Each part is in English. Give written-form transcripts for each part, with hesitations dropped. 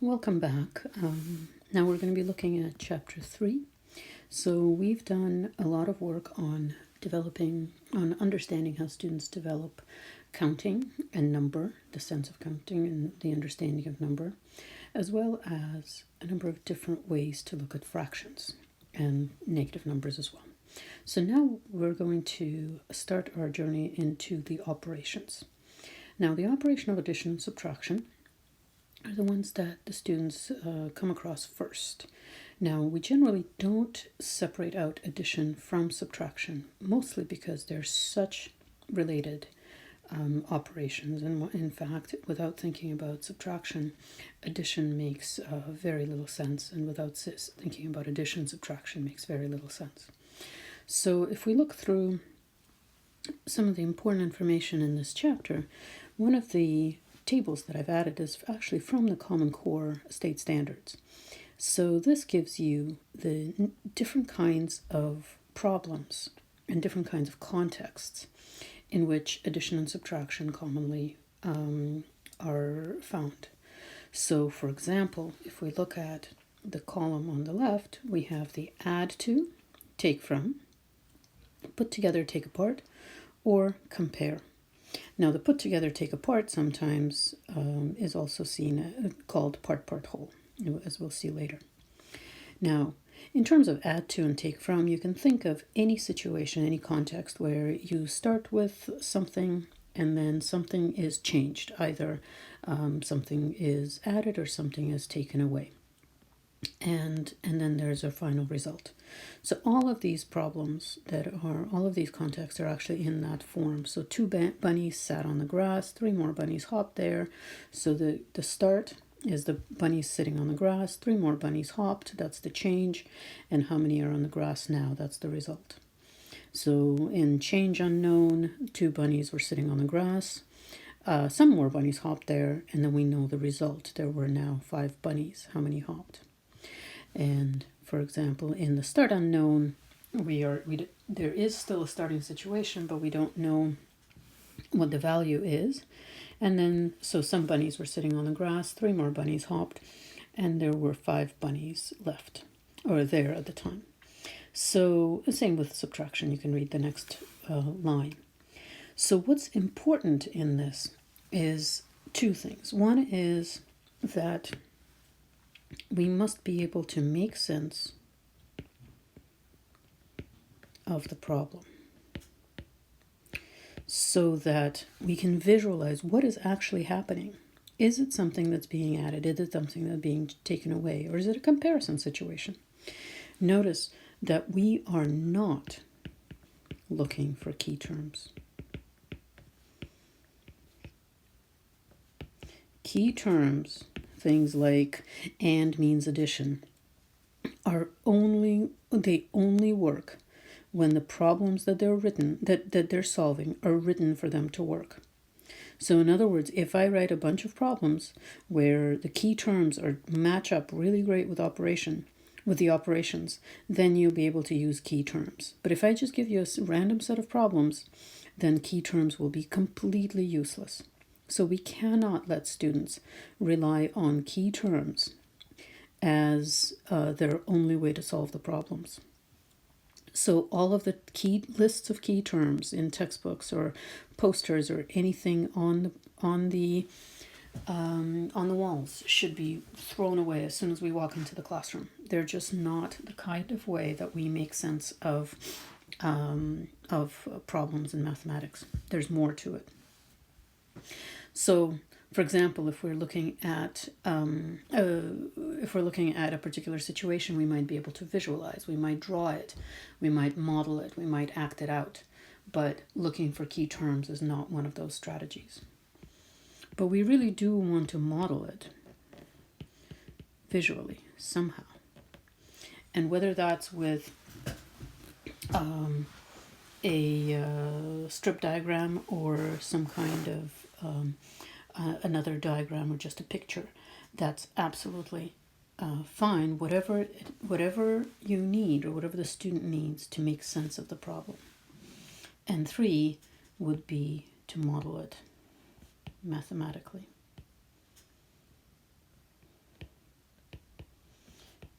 Welcome back. Now we're going to be looking at Chapter 3. So we've done a lot of work on understanding how students develop counting and number, the sense of counting and the understanding of number, as well as a number of different ways to look at fractions and negative numbers as well. So now we're going to start our journey into the operations. Now, the operation of addition and subtraction are the ones that the students come across first. Now, we generally don't separate out addition from subtraction, mostly because they're such related operations. And in fact, without thinking about subtraction, addition makes very little sense. And without thinking about addition, subtraction makes very little sense. So if we look through some of the important information in this chapter, one of the tables that I've added is actually from the Common Core state standards. So this gives you the different kinds of problems and different kinds of contexts in which addition and subtraction commonly are found. So for example, if we look at the column on the left, we have the add to, take from, put together, take apart, or compare. Now, the put together, take apart sometimes is also called part whole, as we'll see later. Now, in terms of add to and take from, you can think of any situation, any context where you start with something and then something is changed. Either something is added or something is taken away. And then there's our final result. So all of these problems all of these contexts are actually in that form. So 2 bunnies sat on the grass, 3 more bunnies hopped there. So the start is the bunnies sitting on the grass, 3 more bunnies hopped, that's the change, and how many are on the grass now, that's the result. So in change unknown, 2 bunnies were sitting on the grass, some more bunnies hopped there, and then we know the result. There were now 5 bunnies. How many hopped? And for example, in the start unknown, there is still a starting situation, but we don't know what the value is. And then, so some bunnies were sitting on the grass, 3 more bunnies hopped, and there were 5 bunnies left, or there at the time. So the same with subtraction. You can read the next line. So what's important in this is 2 things. One is that we must be able to make sense of the problem so that we can visualize what is actually happening. Is it something that's being added? Is it something that's being taken away? Or is it a comparison situation? Notice that we are not looking for key terms. Key terms, things like and means addition, they only work when the problems that they're solving are written for them to work. So in other words, if I write a bunch of problems where the key terms match up really great with the operations, then you'll be able to use key terms. But if I just give you a random set of problems, then key terms will be completely useless. So we cannot let students rely on key terms as their only way to solve the problems. So all of the key lists of key terms in textbooks or posters or anything on the walls should be thrown away as soon as we walk into the classroom. They're just not the kind of way that we make sense of problems in mathematics. There's more to it. So, for example, if we're looking at a particular situation, we might be able to visualize, we might draw it, we might model it, we might act it out. But looking for key terms is not one of those strategies. But we really do want to model it visually somehow. And whether that's with a strip diagram or some kind of another diagram or just a picture, that's absolutely fine. Whatever you need or whatever the student needs to make sense of the problem. And 3 would be to model it mathematically.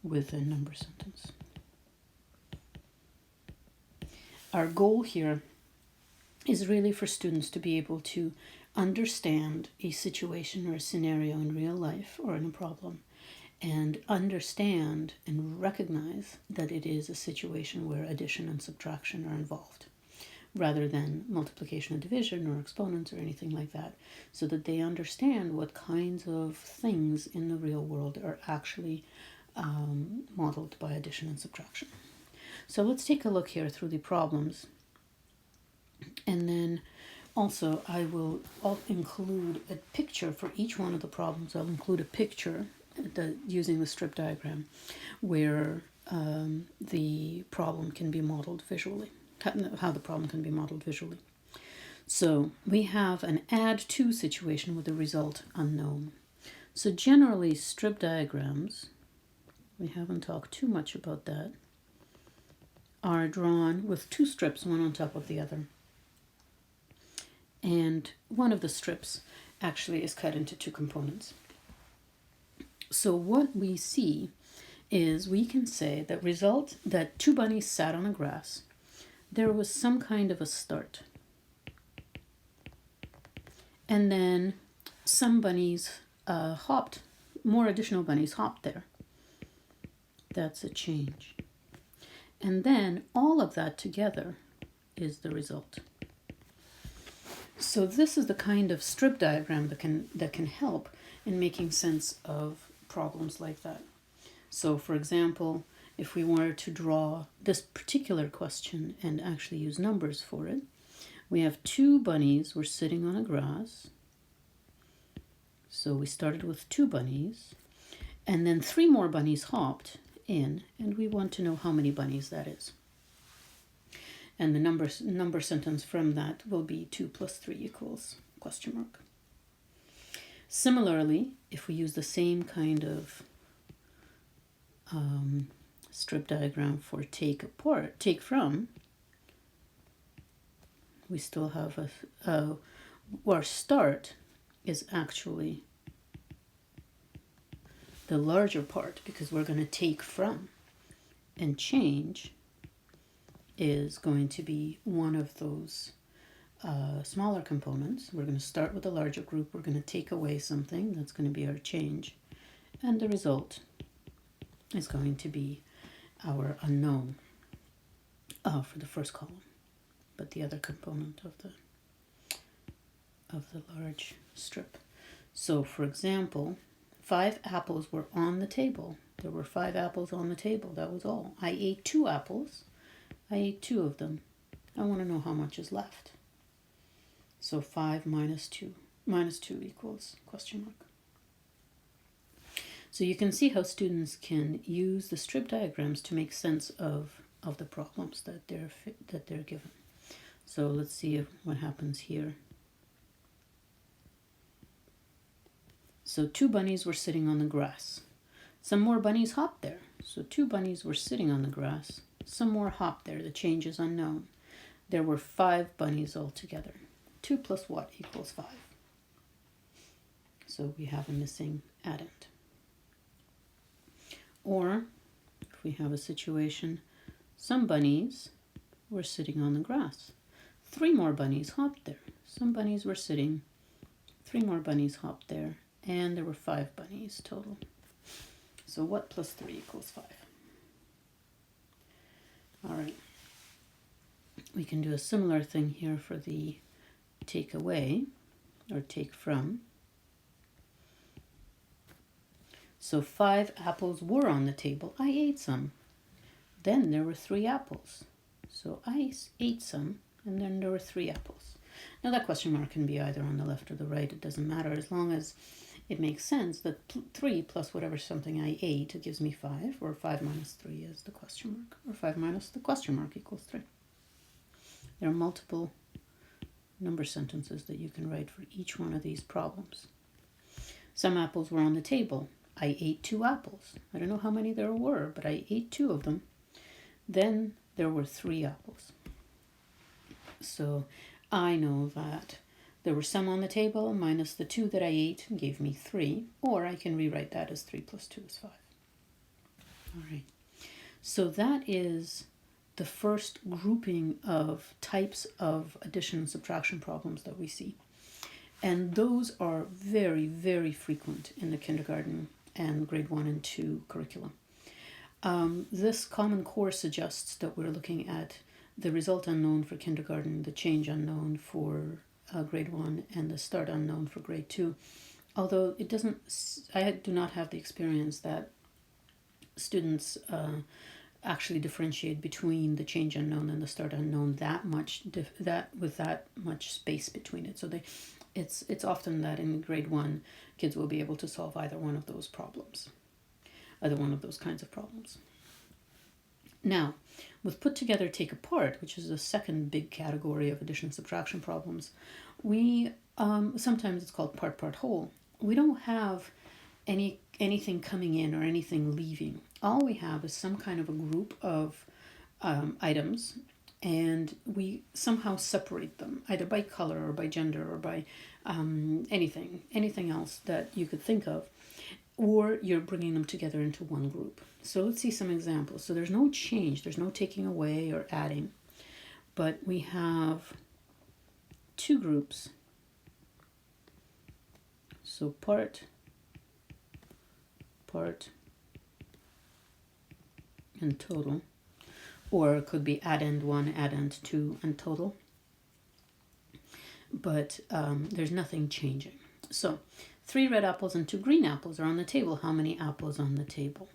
with a number sentence. Our goal here is really for students to be able to understand a situation or a scenario in real life or in a problem, and understand and recognize that it is a situation where addition and subtraction are involved, rather than multiplication and division or exponents or anything like that, so that they understand what kinds of things in the real world are actually modeled by addition and subtraction. So let's take a look here through the problems, and then also I will include a picture for each one of the problems. I'll include a picture using the strip diagram where the problem can be modeled visually, how the problem can be modeled visually. So we have an add to situation with the result unknown. So generally strip diagrams, we haven't talked too much about that, are drawn with two strips, one on top of the other. And one of the strips actually is cut into two components. So what we see is we can say that two bunnies sat on the grass. There was some kind of a start. And then some bunnies hopped, more additional bunnies hopped there. That's a change. And then all of that together is the result. So this is the kind of strip diagram that can help in making sense of problems like that. So for example, if we were to draw this particular question and actually use numbers for it, we have two bunnies were sitting on a grass. So we started with two bunnies, and then three more bunnies hopped in, and we want to know how many bunnies that is. And the number sentence from that will be 2 plus 3 equals question mark. Similarly, if we use the same kind of strip diagram for take from, we still have our start is actually the larger part, because we're going to take from, and change is going to be one of those smaller components. We're going to start with a larger group, we're going to take away something, that's going to be our change, and the result is going to be our unknown for the first column, but the other component of the large strip. So for example, 5 apples were on the table. There were 5 apples on the table, that was all. I ate 2 apples. I ate 2 of them. I want to know how much is left. So 5 minus 2 equals question mark. So you can see how students can use the strip diagrams to make sense of the problems that they're given. So let's see what happens here. So 2 bunnies were sitting on the grass. Some more bunnies hopped there. So 2 bunnies were sitting on the grass. Some more hopped there. The change is unknown. There were 5 bunnies altogether. 2 plus what equals 5? So we have a missing addend. Or if we have a situation, some bunnies were sitting on the grass. 3 more bunnies hopped there. Some bunnies were sitting. 3 more bunnies hopped there. And there were 5 bunnies total. So what plus 3 equals 5? All right. We can do a similar thing here for the take away or take from. So 5 apples were on the table. I ate some. Then there were 3 apples. So I ate some, and then there were 3 apples. Now that question mark can be either on the left or the right. It doesn't matter, as long as it makes sense that 3 plus whatever something I ate, it gives me 5, or 5 minus 3 is the question mark, or 5 minus the question mark equals 3. There are multiple number sentences that you can write for each one of these problems. Some apples were on the table. I ate 2 apples. I don't know how many there were, but I ate 2 of them. Then there were 3 apples. So I know that there were some on the table minus the 2 that I ate gave me 3, or I can rewrite that as 3 plus 2 is 5. All right. So that is the first grouping of types of addition and subtraction problems that we see. And those are very, very frequent in the kindergarten and grade 1 and 2 curriculum. This Common Core suggests that we're looking at the result unknown for kindergarten, the change unknown for grade 1, and the start unknown for grade 2. Although it doesn't, I do not have the experience that students actually differentiate between the change unknown and the start unknown that much, with that much space between it. So it's often that in grade 1, kids will be able to solve either one of those problems, either one of those kinds of problems. Now, with put together, take apart, which is the second big category of addition and subtraction problems, we sometimes it's called part whole. We don't have anything coming in or anything leaving. All we have is some kind of a group of items, and we somehow separate them either by color or by gender or by anything else that you could think of, or you're bringing them together into one group. So let's see some examples. So there's no change, there's no taking away or adding, but we have two groups. So part, and total, or it could be addend 1, addend 2, and total. But there's nothing changing. So 3 red apples and 2 green apples are on the table. How many apples on the table?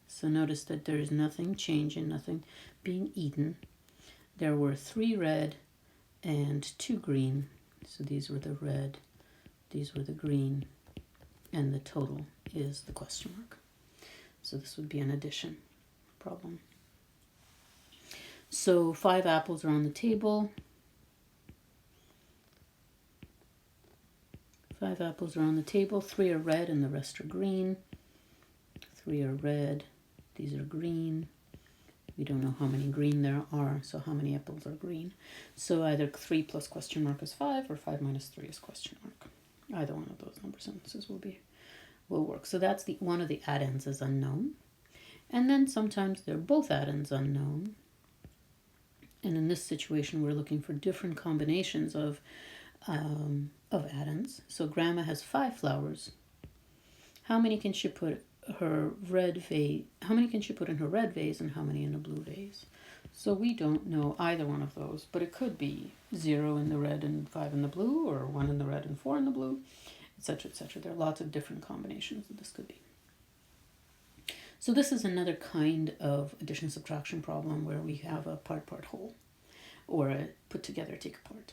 So notice that there is nothing changing, nothing being eaten. There were 3 red and 2 green. So these were the red, these were the green, and the total is the question mark. So this would be an addition problem. So 5 apples are on the table. 5 apples are on the table. 3 are red and the rest are green. 3 are red. These are green. We don't know how many green there are, so how many apples are green? So either 3 plus question mark is 5, or 5 minus 3 is question mark. Either one of those number sentences will work. So that's one of the addends is unknown. And then sometimes they're both addends unknown. And in this situation, we're looking for different combinations of addends. So Grandma has 5 flowers. How many can she put her red vase? How many can she put in her red vase, and how many in a blue vase? So we don't know either one of those, but it could be 0 in the red and 5 in the blue, or 1 in the red and 4 in the blue, etc., etc. There are lots of different combinations that this could be. So this is another kind of addition subtraction problem where we have a part whole, or a put together, take apart.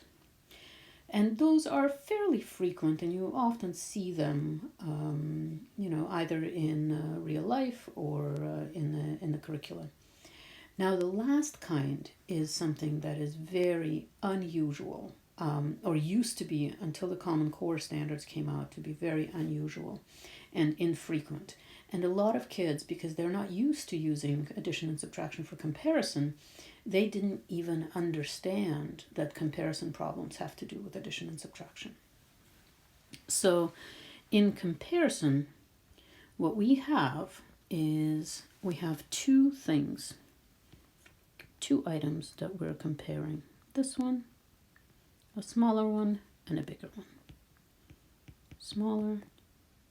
And those are fairly frequent, and you often see them, either in real life or in the curriculum. Now, the last kind is something that is very unusual, or used to be until the Common Core standards came out to be very unusual and infrequent. And a lot of kids, because they're not used to using addition and subtraction for comparison, they didn't even understand that comparison problems have to do with addition and subtraction. So in comparison, what we have is we have 2 things, 2 items that we're comparing. This one, a smaller one, and a bigger one. Smaller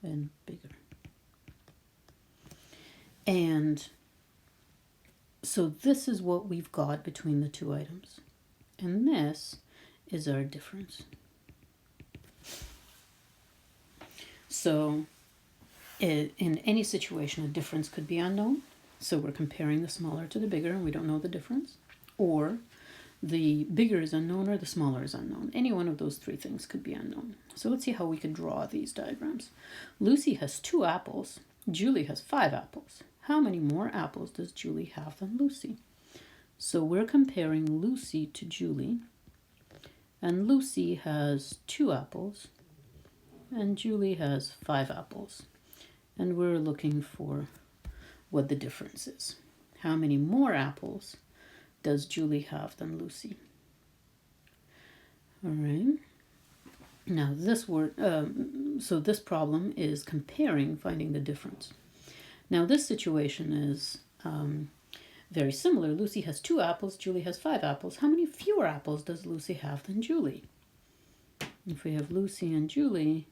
and bigger. And so this is what we've got between the 2 items. And this is our difference. So in any situation, a difference could be unknown. So we're comparing the smaller to the bigger, and we don't know the difference. Or the bigger is unknown, or the smaller is unknown. Any one of those 3 things could be unknown. So let's see how we could draw these diagrams. Lucy has 2 apples. Julie has 5 apples. How many more apples does Julie have than Lucy? So we're comparing Lucy to Julie, and Lucy has 2 apples, and Julie has 5 apples. And we're looking for what the difference is. How many more apples does Julie have than Lucy? All right. Now this word, so this problem is comparing, finding the difference. Now this situation is very similar. Lucy has 2 apples, Julie has 5 apples. How many fewer apples does Lucy have than Julie? If we have Lucy and Julie,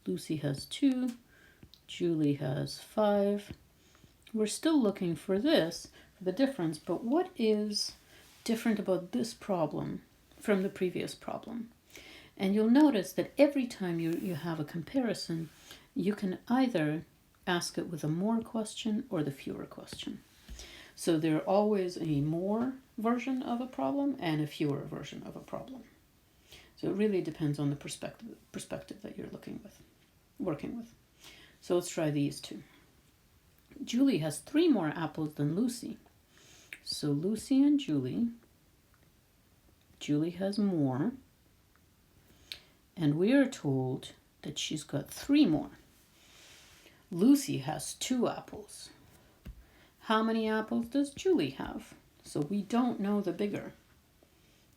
Lucy has 2, Julie has 5. We're still looking for this, for the difference, but what is different about this problem from the previous problem? And you'll notice that every time you have a comparison, you can either ask it with a more question or the fewer question. So there's always a more version of a problem and a fewer version of a problem. So it really depends on the perspective that you're working with. So let's try these two. Julie has 3 more apples than Lucy. So Lucy and Julie has more. And we are told that she's got 3 more. Lucy has 2 apples. How many apples does Julie have? So we don't know the bigger.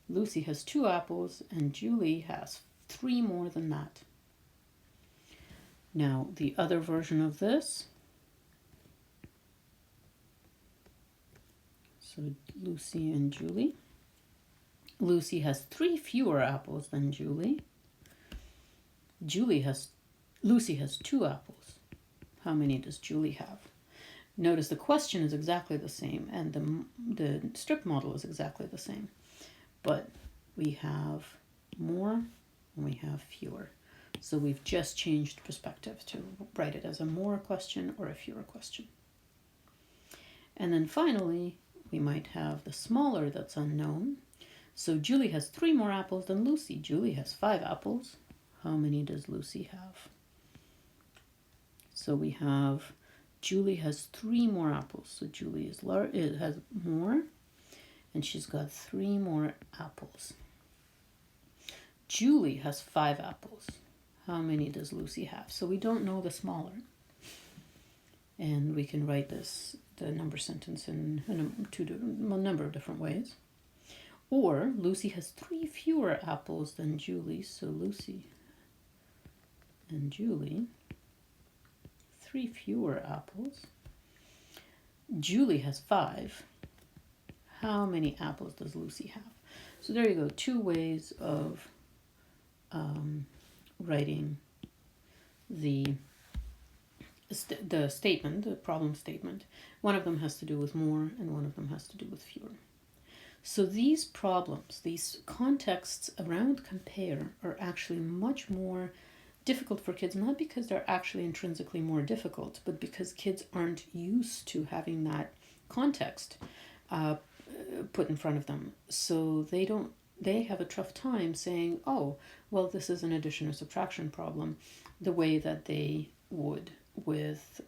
Lucy has 2 apples and Julie has 3 more than that. Now the other version of this. So Lucy and Julie. Lucy has 3 fewer apples than Julie. Lucy has 2 apples. How many does Julie have? Notice the question is exactly the same and the strip model is exactly the same. But we have more and we have fewer. So we've just changed perspective to write it as a more question or a fewer question. And then finally, we might have the smaller that's unknown. So Julie has 3 more apples than Lucy. Julie has 5 apples. How many does Lucy have? So we have Julie has 3 more apples. So Julie has more, and she's got 3 more apples. Julie has 5 apples. How many does Lucy have? So we don't know the smaller. And we can write the number sentence in a number of different ways. Or Lucy has 3 fewer apples than Julie. So Lucy and Julie, 3 fewer apples. Julie has 5. How many apples does Lucy have? So there you go, 2 ways of writing the statement, the problem statement. One of them has to do with more and one of them has to do with fewer. So these problems, these contexts around compare are actually much more difficult for kids, not because they're actually intrinsically more difficult, but because kids aren't used to having that context put in front of them. So they have a tough time saying, oh, well, this is an addition or subtraction problem, the way that they would with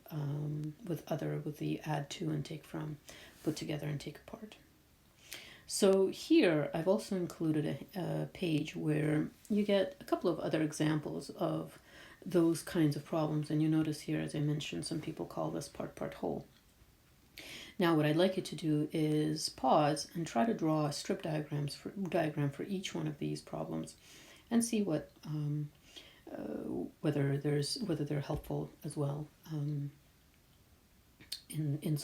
the add to and take from, put together and take apart. So here I've also included a page where you get a couple of other examples of those kinds of problems. And you notice here, as I mentioned, some people call this part whole. Now what I'd like you to do is pause and try to draw a strip diagram for each one of these problems and see what whether they're helpful as well in